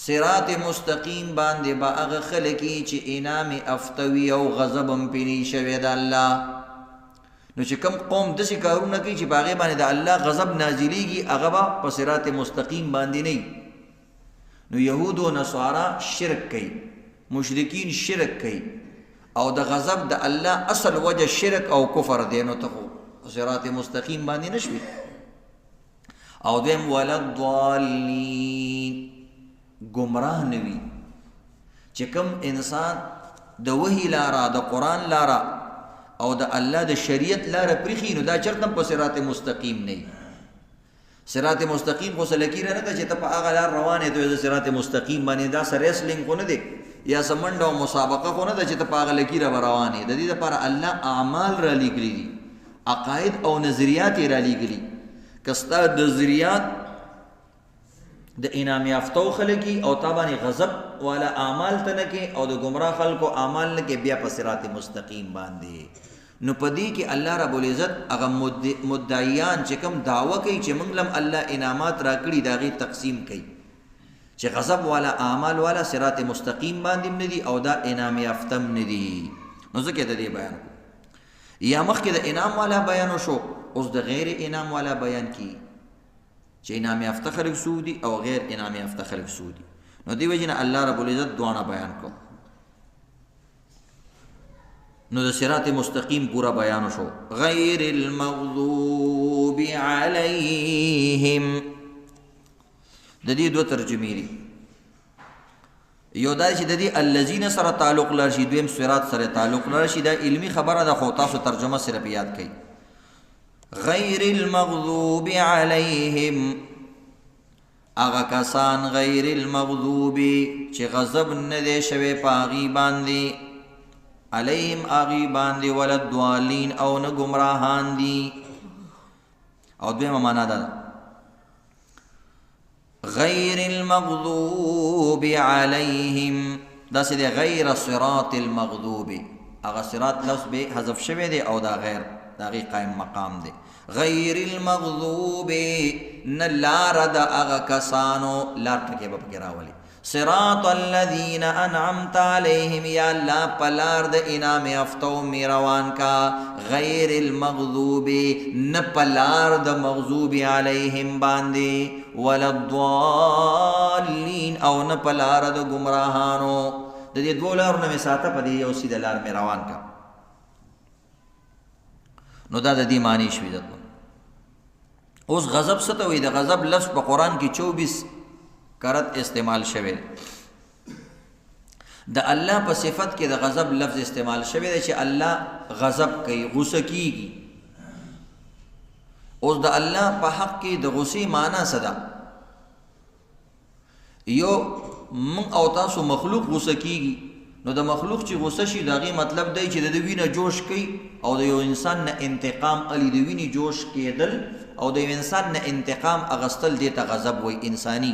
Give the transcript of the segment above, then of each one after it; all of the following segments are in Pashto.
صراط مستقیم باندې با هغه خلکی چې انعام افتوي او غضبم پینی شوی د الله. نو چې کوم قوم داسې کارونه کوي چې په هغې باندې د الله غضب نازلیږي هغه به په صراط مستقیم باندې نه وي. نو یهود و نصارا شرک کوي، مشرکین شرک کوي، او د غضب د الله اصل وجه شرک او کفر دی. نو ته خو صراط مستقیم باندې نشوي. او دویم ولضالین، گمراه نوي. چې کوم انسان د وحی لاره، د قرآن لاره او د الله د شریعت لاره پریخي، نو دا چرته په صراط مستقیم نه وي. صراط مستقیم خو سلکیره نه ده چې ته په هغه لار روان یې ته صراط مستقیم باندې. دا سه ریسلینګ خو نه دی یا سه منډه او مسابقه خو نه ده چې ته په هغه لکیره به روان یې. د دې دپاره الله اعمال را لیږلي دي، عقاید او نظریات یې را لیږلي. که ستا نظریات د انعام یافتو خلکي او تا باندې غضب والا اعمال ته نه کې او د ګمراه خلکو اعمال نه کې، بیا په صراط مستقیم باندې. نو په دې کې الله رب العزت هغه مدعیان چې کوم دعوه کوي چې موږ لم الله انعامات راکړي د هغې تقسیم کوي چې غضب والا اعمال والا صراط مستقیم باندې نه دي او دا انعام یافتم نه دي. نو ځکه د دې بیان یا مخکې د انعام والا بیان وشو، اوس د غیر انعام والا بیان کی چې انعام یافته خلک څوک دي او غیر انعام یافته خلک څوک دي. نو دې وجې نه الله رب العزت دواړه بیان کو. نو د صراط مستقیم پورا بیان شو. غیر المغضوب علیہم د دې دو ترجمې دي. یو دا چې د دې الذین سره تعلق لري، دویم صراط سره تعلق لري. دا علمی خبره ده خو تاسو ترجمه صرف یاد کړئ. غیر المغضوب علیہم، اغا کسان غیر المغضوب چې غضب نه دی شوی په هغې باندې، علیہم هغې باندې، ولضالین او نه ګمراهان دي. او دویمه معنا ده غیر المغضوب علیہم، داسې دی غیر صراط المغضوب، هغه صراط لفظ به حذف شوی دی او دا غیر دا غي قائم مقام دی. غیر المغضوب نه لار د هغه کسانو، لار ټکې به پکې راولي. صراط الذین انعمت علیہم، یا الله په لار د انعام یافتو مې روان کا. غیر المغضوب نه په لار د مغضوب علیہم باندې، ولضالین او نه په لار د ګمراهانو. د دې دوو لارو نه مې ساته، په دې یو سیده لار مې روان کا. نو دا د دې معنی شوي ده. اوس غضب څه ته وایي؟ د غضب لفظ په قرآن کې 24 کرت استعمال شوی. د الله په صفت کې د غضب لفظ استعمال شوی دی چې الله غضب کوي، غصه کیږي. اوس د الله په حق کې د غصې معنی څه ده؟ یو موږ او تاسو مخلوق غصه کیږي، نو د مخلوق چې غصه شي د هغې مطلب دی چې د وینه جوش کوي او د یو انسان نه انتقام الی. د وینې جوش کېدل او د یو انسان نه انتقام اغستل دې ته غضب وایي. انساني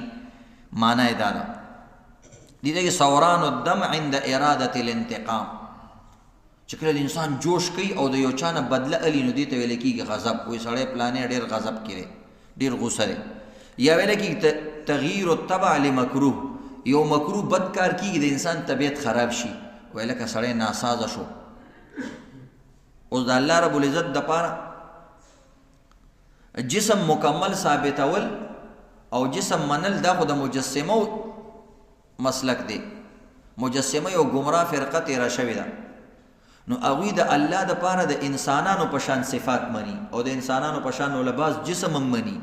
معنی یې دا ده. دې ته کې ثوران الدم عند اراده الانتقام، چې کله د انسان جوش کوي او د یو چا نه بدله الی، نو دې ته ویل کېږي غضب. وایي سړی پلانې ډېر غضب کړی، ډېر غوسه دی. یا ویل کېږي تغییر الطبع لمکروه، یو مکروه بد کار کیږي د انسان طبیعت خراب شي، وای لکه سړی ناسازه شو. اوس د الله رب العزت دپاره جسم مکمل ثابتول او جسم منل دا خو د مجسمو مسلک دی. مجسمه یو ګمراه فرقه تیره شوې ده. نو هغوی د الله دپاره د انسانانو په شان صفات مني او د انسانانو په شان لباس جسم هم مني.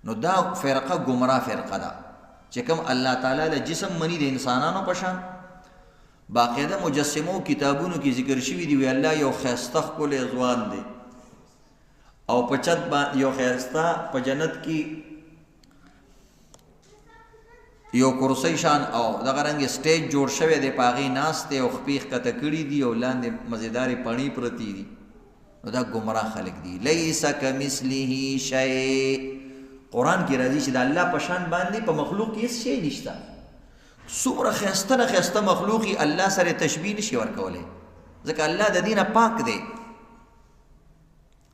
نو دا فرقه ګمراه فرقه ده چې کوم الله تعالی له جسم مني د انسانانو په شان. باقاعده مجسمو کتابونو کې ذکر شوي دي، وی الله یو ښایسته ښکلی ځوان دی او په چت باندې یو ښایسته په جنت کې یو کرسی شان او دغه رنګې سټیج جوړ شوی دی، په هغې ناست دی او خپې ښکته کړي دي او لاندې مزیدارې پڼې پرتې دي. نو دا ګمراه خلک دي. لیس کمثله شیء، قرآن کې راځي چې د الله په شان باندې په مخلوق کې هېڅ شی نشته. څومره ښایسته نه ښایسته مخلوق یې الله سره تشبیه نشي ورکولی، ځکه الله د دې نه پاک دی.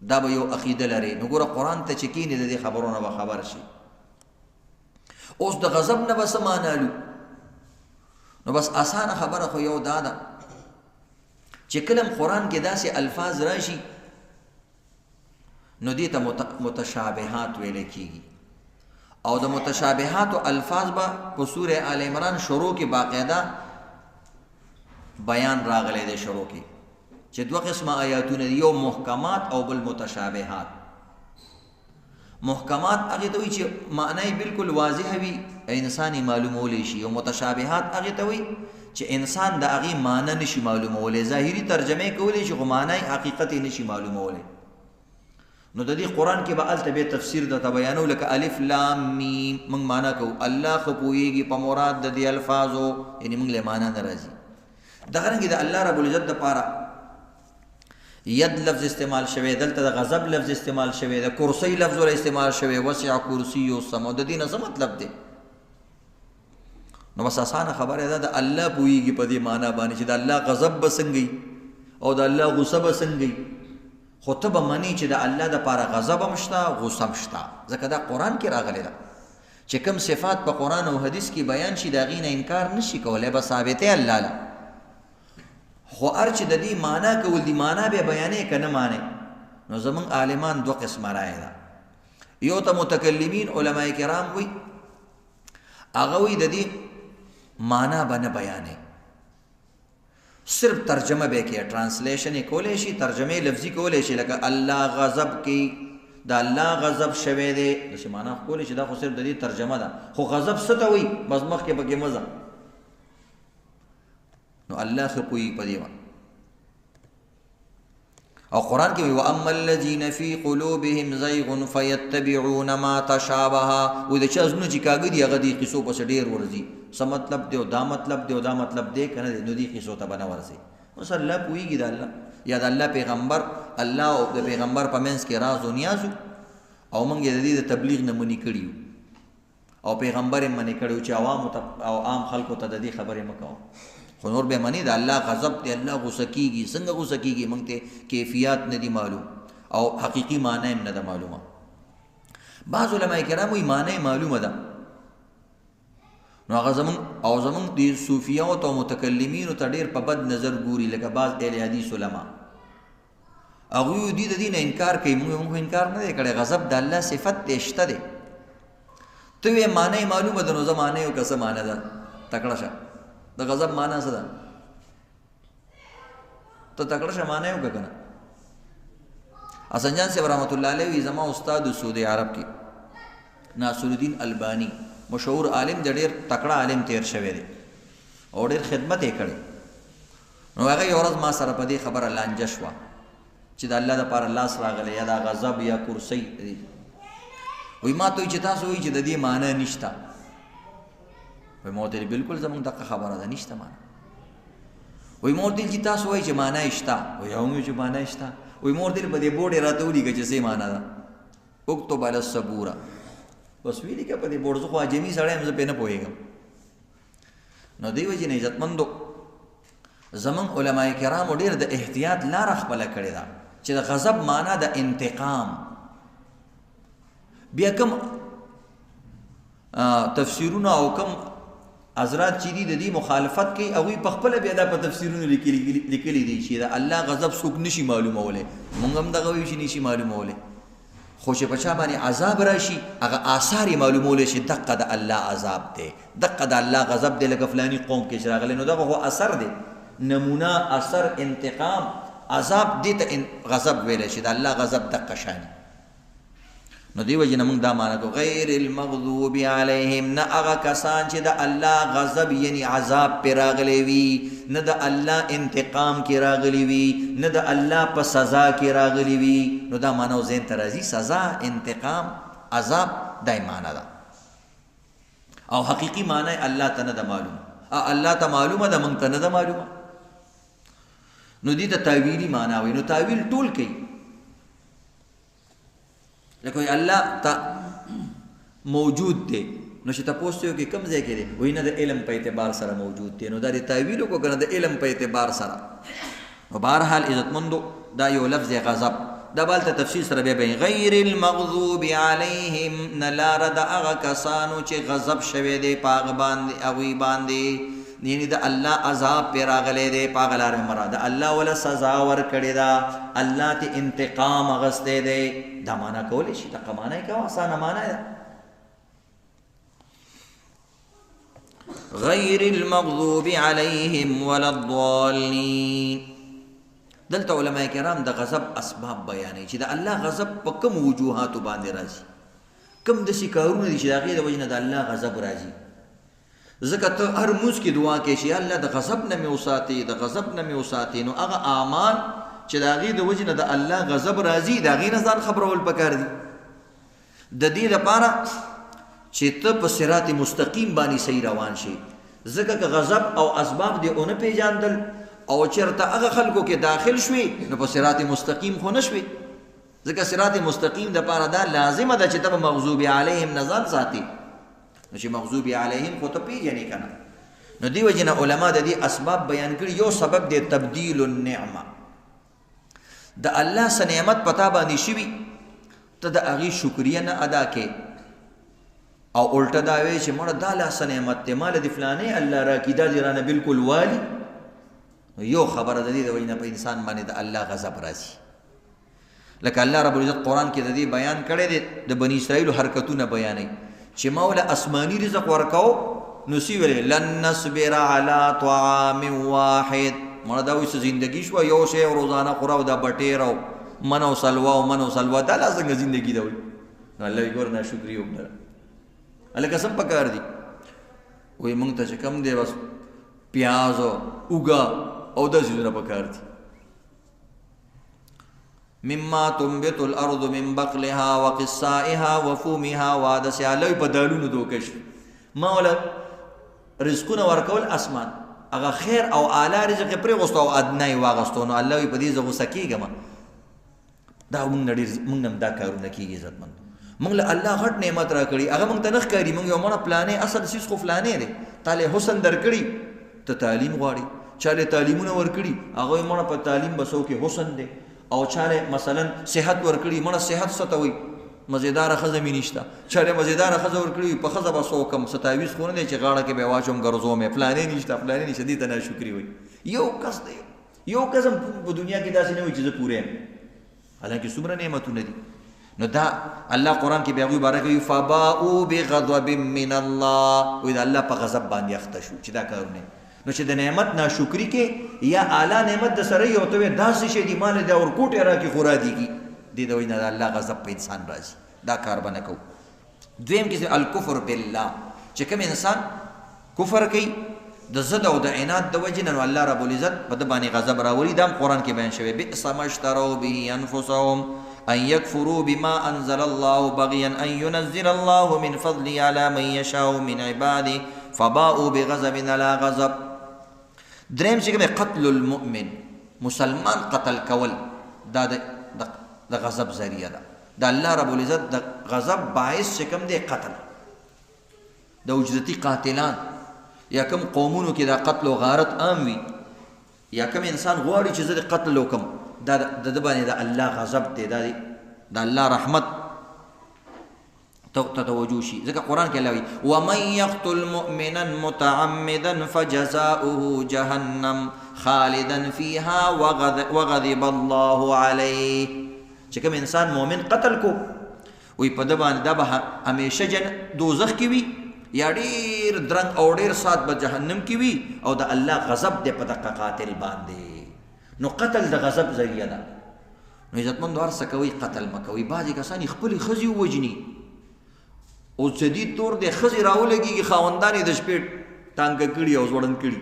دا به یو عقیده لري. نو ګوره قرآن ته چې کښېني د دې خبرونه به خبر شي. اوس د غضب نه بس مانالو نو بس اسانه خبره خو یو دا ده چې کلم قرآن کې داسې الفاظ راشي نو دې ته متشابهات ویل کېږي او د متشابهات الفاظ به په سوره آل عمران شروع کې باقاعده بیان راغلی دی شروع کې چې دوه قسمه آیاتونه دي یو محکمات او بل متشابهات محکمات هغه ته وایي چې معنی بالکل واضح وي انساني معلومولی شي او متشابهات هغه ته وایي چې انسان د هغې معنی نشي معلومولی ظاهري ترجمه کولی شي خو معنی حقیقت یې نشي معلومولی نو د دې قرآن کې به هلته بیا تفسیر درته بیانو لکه الف لام میم موږ معنا کوو الله ښه پوهېږي په مراد د دې الفاظو یعنې موږ له معنا نه راځي دغرنګې د الله رب العزت دپاره ید لفظ استعمال شوی دلته د غضب لفظ استعمال شوی د کرسی لفظ ور استعمال شوی وسع کرسی السماء د دې نه څه مطلب دی نو بس اسانه خبره ده د الله پوهېږي په دې معنا باندې چې د الله غضب به څنګه او د الله غصه به څنګه خو ته به منې چې د الله دپاره غضب هم شته غصه هم شته ځکه دا قرآن کې راغلی ده چې کوم صفات په قرآن او حدیث کې بیان شي د هغې نه انکار نشي کولی به ثابتې الله له خو هر چې د دې معنا کول دي معنا به بیانې که نه مانې نو زموږ عالمان دوه قسمه رایه ده یو ته متکلمین علما کرام وي هغه وایي د دې معنا به نه بیانې صرف ترجمه به کې ټرانسلیشن یې کولی شي ترجمه لفظي کولی شي لکه الله غضب کې د الله غضب شوی دی داسې معنا کولی شي دا خو صرف د دې ترجمه ده خو غضب څه ته وایي بس مخکې پکې مزه نو الله ښه پوهېږي په دې باندې او قرآن کې وایي واما الذین فی قلوبهم زیغ فیتبعون ما تشابه وایي د چا زړونه چې کاږه دي هغه دې قصو پسې ډېر ورځي څه مطلب دی او دا مطلب دی او دا مطلب دی که نه دی نو دې قصو ته به نه ورځي اوس الله پوهېږي د الله یا د الله پیغمبر الله او د پیغمبر په منځ کې راز و نیاز او موږ یې د دې د تبلیغ نه منې کړي او پیغمبر یې منې کړی چې عوامو ته او عام خلکو ته د دې خبرې مه کوه خو نور به منی د الله غضب دی الله غصه کېږي څنګه غصه کېږي موږ ته کیفیات نه دي معلوم او حقیقي معنی هم نه ده معلومه بعض علما کرام وایي معنی معلومه ده نو هغه زموږ د صوفیانو ته متکلمینو ته ډېر په بد نظر ګوري لکه بعض اهل حدیث علما هغوی دې د دې نه انکار کوي موږ انکار نه دی کړی غضب د الله صفت دی شته دی ته وایې معنی معلومه ده نو زه معنی یو که څه معنی ده تکړه شه د غضب معنا څه ده ته تکړه شه معنا یې وکړه که نه حسن جان صاحب رحمت الله علیه وي زما استاد سعودي عرب کې ناصر الدین البانی مشهور عالم د ډېر تکړه عالم تیر شوی دی او ډېر خدمت یې کړی نو هغه یو ورځ ما سره په دې خبره لانجه شوه چې د الله دپاره لاس راغلی یا دا غضب یا کرسی وایي ما ته وایي چې تاسو وایي چې د دې معنا نشته وایي ما ورته بالکل زموږ دغه خبره ده نشته معنا وایي ما ورته چې تاسو وایي چې معنا یې شته وایي هم چې معنا یې شته وایي ما ورته په دې بورډ یې راته ولیکه چې څه معنا ده اکتب علی الصبوره بس وی لیکه په دې بورډ زه خو اجمي سړی یم زه پرې نه پوهېږم نو دې وجې نه عزتمندو زموږ علما کرامو ډېر د احتیاط لاره خپله کړې ده چې د غضب معنا د انتقام بیا کوم تفسیرونه او کوم حضرات چې دي د دې مخالفت کوي هغوی په خپله بیا دا په تفسیرونو لیکلي دي چې د الله غضب څوک نشي معلومولی مونږ هم دغه وایو چې نشي معلومولی خو چې په چا باندې عذاب راشي هغه آثار یې معلومولی شي دقه د الله عذاب دی دقه د الله غضب دی لکه فلاني قوم کې چې راغلی نو دغه خو اثر دی نمونه اثر انتقام عذاب دې ته غضب ویلی شي د الله غضب دقه شاني نو دی وجه نه موږ دا معنا کو غیر المغضوب علیهم نه هغه کسان چې د الله غضب یعنی عذاب پې راغلی وي نه د الله انتقام کې راغلی وي نه د الله په سزا کې راغلی وي نو دا معنا ذهن ته راځي سزا انتقام عذاب دا معنا ده او حقیقي معنا الله ته نه ده معلومه الله ته معلومه ده موږ ته نه ده معلومه نو دې ته تاویلي معنا وایي نو تاویل ټول کوي لکه الله تا موجود دی نو چې تاسو یو کې کم ځای کې دی وای نه د علم په اعتبار سره موجود دی نو دا د تعویل کو کنه د علم په اعتبار سره نو بهرحال عزتمندو دا یو لفظ غضب دا بالته تفسیر سره بیا بیان غیر المغضوب علیهم نلار د هغه کسانو چې غضب شوی دی پاغ باندې هغوی باندې یعنی د الله عذاب پې راغلی دی په هغه لارې مراد د الله وله سزا ورکړې ده الله ته انتقام اخیستی دی دا معنا کولی شي دقه معنا یې کوه اسانه معنا ده غیر المغضوب علیهم ولا الضالین دلته علماء کرام د غضب اسباب بیانوي چې د الله غضب په کوم وجوهاتو باندې راځي کوم داسې کارونه دي چې د هغې د وجې نه د الله غضب راځي ځکه ته هر مونځ کې دعا کوې چې الله د غضب نه مې وساتې د غضب نه مې وساتې نو هغه اعمال چې د هغې د وجې نه د الله غضب راځي د هغې نه ځان خبرول پکار دي د دې لپاره چې ته په صراط مستقیم باندې صحیح روان شي ځکه که غضب او اسباب دې ونه پېژاندل او چېرته هغه خلکو کې داخل شوي نو په صراط مستقیم خو نه شوي ځکه صراط مستقیم دپاره دا لازمه ده چې ته په مغضوب علیهم نه ځان ساتي نو چې مغضوب علیهم خو ته پېژنې که نه نو دې وجې نه علما د دې اسباب بیان کړي یو سبب دی تبدیل النعمه د الله څه نعمت په تا باندې شوي ته د هغې شکریه نه ادا کې او الټه دا وایې چې مړه دا لا څه نعمت دی ماله د فلانې الله راکړي دا دې رانه بلکل والي یو خبره د دې د وجې نه په انسان باندې د الله غضب راځي لکه الله رب العزت قرآن کې د دې بیان کړی دی د بني اسرائیلو حرکتونه بیانوي چې مولا اسماني رزق ورکاو نو سی ویلې لن نصبر على طعام واحد مړه دا وایي څه زندګي شوه یو شی روزانه خوره او دا بټیر او من او سلوا دا لا څنګه زندګي ده وایي نو الله وایي ګوره ناشکري وکړه هلکه څه پکار دي وایي موږ ته چې کم دی بس پیاز اوږه او دا څیزونه پکار دي مما تنبت الارض من بقلها وقصائها وفومها وعدسها لوی په دالونو دوکش ما ولا رزقونه ورکول اسمان هغه خیر او اعلی رزق پرې غوستو او ادنای واغستو نو الله په دې زغو سکیګم دا موږ نم دا کارونه کیږي عزتمند موږ له الله غټ نعمت را کړی هغه موږ ته نه ښکاري موږ یو مړه پلانې اصل سیس خو فلانې دی تاله حسن درکړي ته تعلیم غواړي چاله تعلیمونه ورکړي هغه مړه په تعلیم بسو کې حسن دی او چاله مثلا صحت ورکړي مړه صحت ستوي مزیدار خزه مې نشته چاله مزیدار خزه ورکړي په خزه بسو کم 27 خونه دی چې غاړه کې به واچوم ګرځوم پلانې نشته دې ته ناشکري وي یو کس دی یو قسم په دنیا کې داسې نه وي چې زه پوره یم حالانکه څومره نعمتونه دي نو دا الله قرآن کې بیا هغوی باره کوي فباؤوا بغضب من الله وایي د الله په غضب باندې اخته شو چې دا کارونه نو چې د نعمت ناشکري کې یا اعلی نعمت د سره یو ته وایي داسې شی دي مال د ورکوټې راکړي خو رادېږي دې د وایي نه د الله غضب په انسان راځي دا کار به نه کوو دویم کیسه الکفر بالله چې کوم انسان کفر کوي د ضد او د عناد د وجې نه الله رب العزت په ده باندې غضب راولي دا هم قرآن کې بیان شوی بئس ما اشتروا به انفسهم ان يكفروا بما انزل الله بغيا ان ينزل الله من فضله على من يشاء من عباده فباؤوا بغضب على غضب دریم چې کوم قتل المؤمن مسلمان قتل کول دا د غضب ذریعہ ده د الله رب العزت د غضب باعث چې کوم دی قتل د اجرتي قاتلان یا کوم قومونو کې دا قتل و غارت عام وي یا کوم انسان غواړي چې زه د قتل وکم دا د باندې د الله غضب دی دا د الله رحمت توجه شي ځکه قرآن کې الله وایي ومن يقتل مؤمنا متعمدا فجزاؤه جهنم خالدا فيها وغضب الله عليه چې کوم انسان مؤمن قتل کو وی په ده باندې دا به همیشه دوزخ کې وي یا ډېر درنګ او ډېر سات به جهنم کې وي او د الله غضب دی په دغه قاتل باندې نو قتل د غضب ذریعه ده نو عزتمندو هر څه کوئ قتل مه کوئ بعضې کسان خپلې ښځې ووژني او شدید طور د ښځې راولګېږي خاوندان یې د شپې ټانګه کړي او ځوړند کړي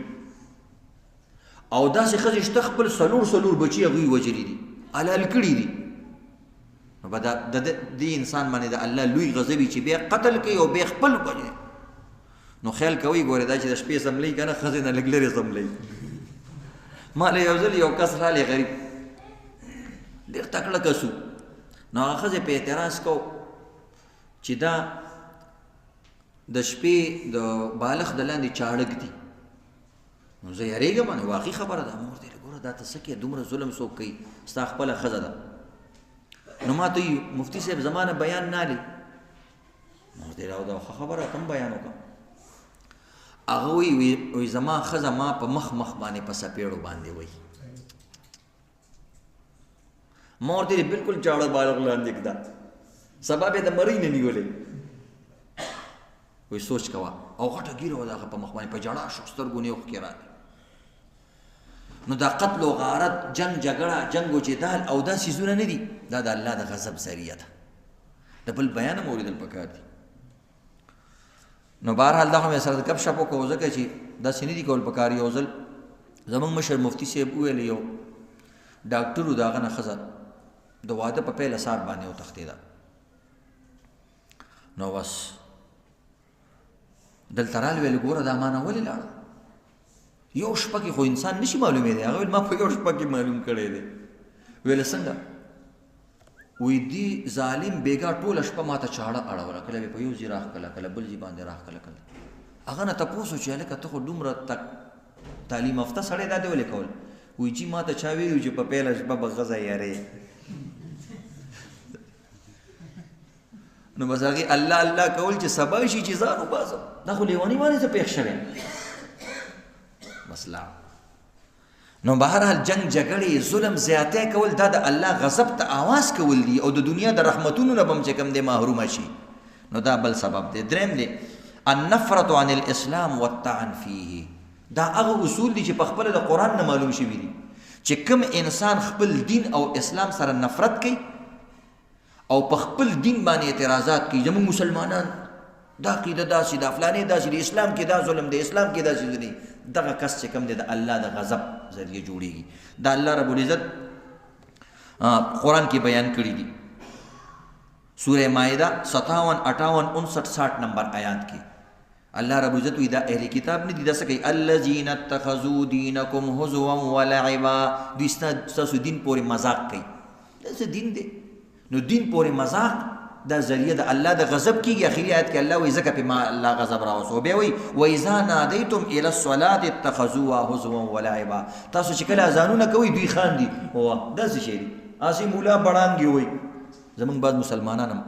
او داسې ښځې شته خپل څلور بچي هغوی وژلي دي حلال کړي دي نو به د دې انسان باندې د الله لوی غضب چې بیا قتل کوي او بیا خپل وژني نو خیال کوئ ګورې دا چې د شپې سملی که نه ښځې نه لږ لرې سملی ما له یو ځل یو کس رالی غریب ډېر تکړه کس و نو هغه ښځې په اعتراض کو چې دا د شپې د بالغ د لاندې چاړک دي نو زه یارېږم نو واقعي خبره ده مور دی ګوره دا ته څه کې دومره ظلم څوک کوي ستا خپله ښځه ده نو ما ته مفتی صاحب زمانه بیان نالی نو ته راو دا خبره کم بیان وکړه هغه وی زما ښځه ما په مخ باندې په سپېړو باندې وی ما ورته بالکل چاړه بالغ لاندې کړه سبب یې د مرۍ نه نیولې وی سوچ کوه او غټه ګیره وه د هغه په مخ باندې په ژړا شو سترګو نه یې اوښکې راغلې نو دا قتل و غارت جنگ جګړه جنگ و جدال او دا څیزونه نه دي دا د الله د غضب ذریعه ده د بل بیان هم اورېدل پکار دي نو بهرحال دا خو مې سره د ګپ شپ وکړو ځکه چې داسې نه دي کول پکار یو ځل زموږ مشر مفتي صاحب وویل یو ډاکټر و د هغه نه ښځه د واده په پیل سار باندې وتښتېده نو بس دلته راغلی ویل ګوره دا مانه ولې لاړه یو شپه کې خو انسان نشي معلومېدی هغه ویل ما په یو شپه کې معلوم کړی دی ویل څنګه وی دی ظالم بیګا ټوله شپه ما ته چاړه اړوله کله به په یو ځای راښکله کله بل ځای باندې راښکله کله هغه نه تپوس وشو چې هلکه ته خو دومره تعلیم یافته سړی دا دې ولې کول وی چې ما ته چا ویلي چې په پیله شپه به غزه یارې نو بس هغې الله الله کول چې سبا شي چې ځان وباسم دا خو لیوني باندې څه پېښ شوی بس لا نو بهرحال جنگ جګړې ظلم زیاتی کول دا د الله غضب ته آواز کول دي او د دنیا د رحمتونو نه به هم چې کوم دی محرومه شي نو دا بل سبب دی دریم دی النفرة عن الاسلام والطعن فيه دا هغه اصول دي چې په خپله د قرآن نه معلوم شوي دي چې کوم انسان خپل دین او اسلام سره نفرت کوي او په خپل دین باندې اعتراضات کوي زموږ مسلمانان دا عقیده داسې دا فلانې داسې د اسلام کې دا ظلم دی اسلام کې داسې دی دغه کس چې کوم دی د الله د غضب ذریعه جوړیږي دا الله رب العزت قرآن کې بیان کړي دي سورہ مائده 57 58 59 60 نمبر آیات کې الله رب العزت وی دا اهل کتاب نه دي داسې کوي الذین اتخذوا دینکم هزوا ولعبا دوی ستاسو دین پورې مذاق کوي داسې دین دی نو دین پورې مذاق دا ذریعه د الله د غضب کېږي اخري آیت کې الله وایي ځکه پې ما الله غضب راوستو بیا وایي واذا نادیتم الی الصلاة اتخذوها هزوا ولعبا تاسو چې کله اذانونه کوئ دوی خاندي وه داسې شی دي هسې مولا بړانګې وایي زموږ بعض مسلمانان هم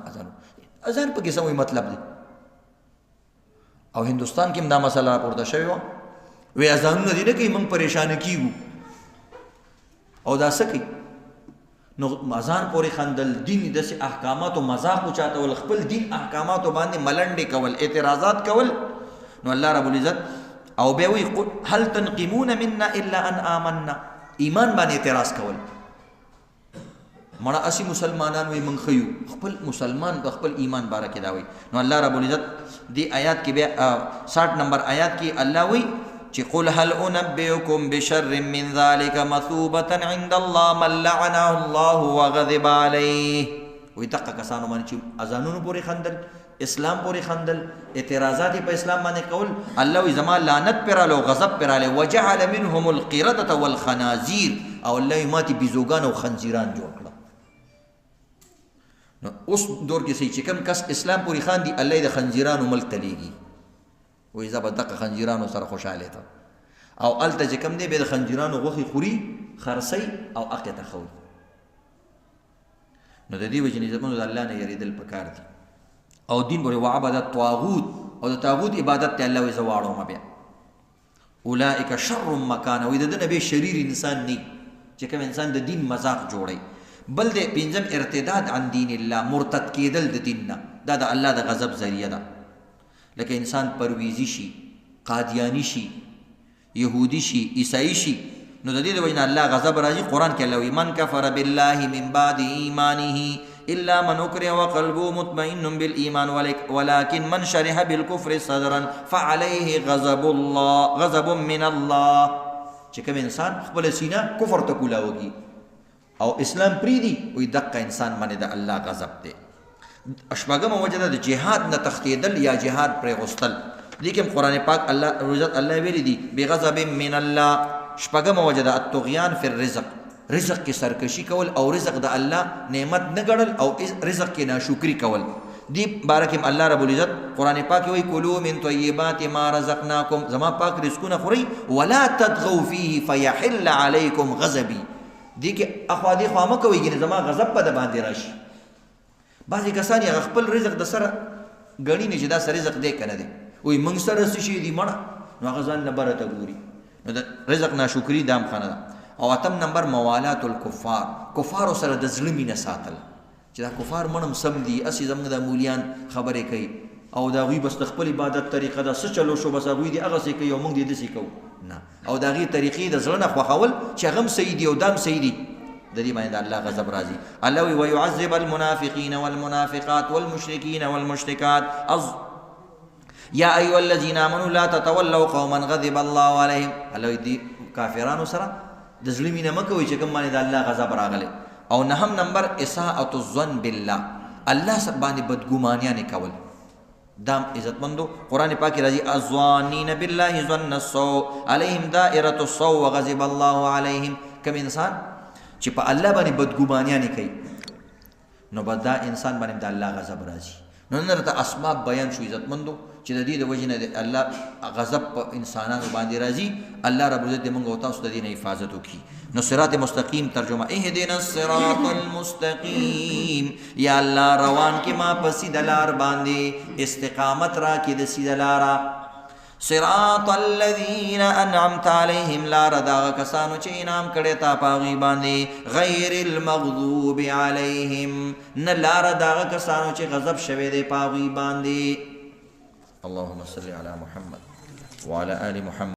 اذان پکې څه وایي مطلب دی او هندوستان کې هم دا مسله راپورته شوې وه وایي اذانونه دي نه کوي موږ پریشانه کېږو او دا څه کوي نو اذان پورې خندل دین داسې احکاماتو مذاق وچاتول خپل دین احکاماتو باندې ملنډې کول اعتراضات کول نو الله رب العزت او بیا وایي هل تنقمون منا الا ان آمنا ایمان باندې اعتراض کول مړه اسی مسلمانان وایي موږ ښه یو خپل مسلمان په خپل ایمان باره کې دا وایي نو الله رب العزت دې آیات کې بیا 60 نمبر آیات کې الله وایي چې قل هل انبئکم بشر من ذلك مثوبة عند الله من لعنه الله وغضب عليه وی دقه کسانو باندې چې اذانونو پورې خندل اسلام پورې خندل اعتراضات په اسلام باندې کول الله وی زما لعنت پراله غضب پراله وجعل منهم القردة والخنازير او الله ماتي بيزوګان او خنزیران جوړ کړه نو اوس دور کې چې کوم کس اسلام پورې خاندي الله د خنزیرانو ملک تلیږي وی زه به دقه خنجیرانو سره خوشحاله ته او هلته چې کوم دی بیا د خنجیرانو غوښې خوري خرڅوي او حق یې تخوي نو د دې وجې نه زموږ د الله نه یېرېدل پکار دي او دین پورې وعبد الطاغوت او د طاغوت عبادت ته الله وایي زه واړوم بیا اولئک شر مکانه وایي د ده نه بیا شریر انسان نه چې کوم انسان د دین مذاق جوړوي بل د پنځم ارتداد عن دین الله مرتد کېدل د دین نه دا د الله د غضب ذریعه ده لکه انسان پرویزی شي قادیانی شي یهودی شي عیسائی شي نو د دې د وجې نه الله غضب راځي قرآن کې الله وایي من کفر بالله من بعد ایمانه الا من اکره وقلبه مطمئن بالایمان ولكن من شرح بالكفر صدرا فعليه غضب من الله چې کوم انسان خپل سینه کفر ته کولاوږي او اسلام پریدي وایي دقه انسان باندې د الله غضب دی اشپاگم وجه ده جهاد نه تختیدل یا جهاد پر غستل لیکن قرآن پاک الله رضت الله ویلی دی بغضب من الله شپاگم وجه ده الطغیان فی الرزق رزق کی سرکشی کول او رزق ده الله نعمت نه ګڼل او رزق کی ناشکری کول دی بارکم الله رب العزت قرآن پاک وی کلوا من طیبات ما رزقناکم زما پاک رزقونه خوري ولا تطغوا فيه فيحل عليكم غضبي دی کې اخوا دی خوا مه کوئ ګینه زما غضب په د باندې راشي بعضې کسان یې هغه خپل رزق د سره ګڼي نه چې دا سره رزق دی که نه دی وایي موږ سره څه شي دي مړه نو هغه ځان نه بره ته ګوري نو د رزق ناشکري دا هم ښه نه ده او اتم نمبر موالات الکفار کفارو سره د زړه مینه ساتل چې دا کفار مړم سم دي هسې زموږ د مولیان خبرې کوي او د هغوی بس د خپل عبادت طریقه ده څه چلو شو بس هغوی دې هغسې کوي او موږ دې داسې کوو نه او د هغې طریقې د زړه نه خوښول چې هغه هم صحیح دي او دا هم صحیح دي د دې باندې د الله غضب راځي الله وی ويعذب المنافقین والمنافقات والمشرکین والمشرکات یا ایها الذین آمنوا لا تتولوا قوما غضب الله علیهم الله وی دې کافرانو سره د زړه مینه مه کوئ چې کوم باندې د الله غضب راغلی او نهم نمبر اساءة الظن بالله الله سره باندې بدګمانیانې کول دام عزتمندو قرآن پاک راځي الظانین بالله ظن السوء علیهم دائرة السوء وغضب الله علیهم کوم انسان چې په الله باندې بدګمانیانې کوي نو به دا انسان باندې د الله غضب راځي نو نن درته اسباب بیان شو عزتمندو چې د دې د وجې نه د الله غضب په انسانانو باندې راځي الله رب العزت دې موږ او تاسو د دې نه حفاظت وکړي نو صراط مستقیم ترجمه اهدنا الصراط المستقیم یا الله روان کې ما په سیده لار باندې استقامت را کې د سیده لاره صراط الذین انعمت علیهم لار داغه کسانو چې انعام کړی تا په هغوی باندې غیر المغضوب علیهم نه لار داغه کسانو چې غضب شوی دی په هغوی باندې اللهم صل علی محمد وعلى آل محمد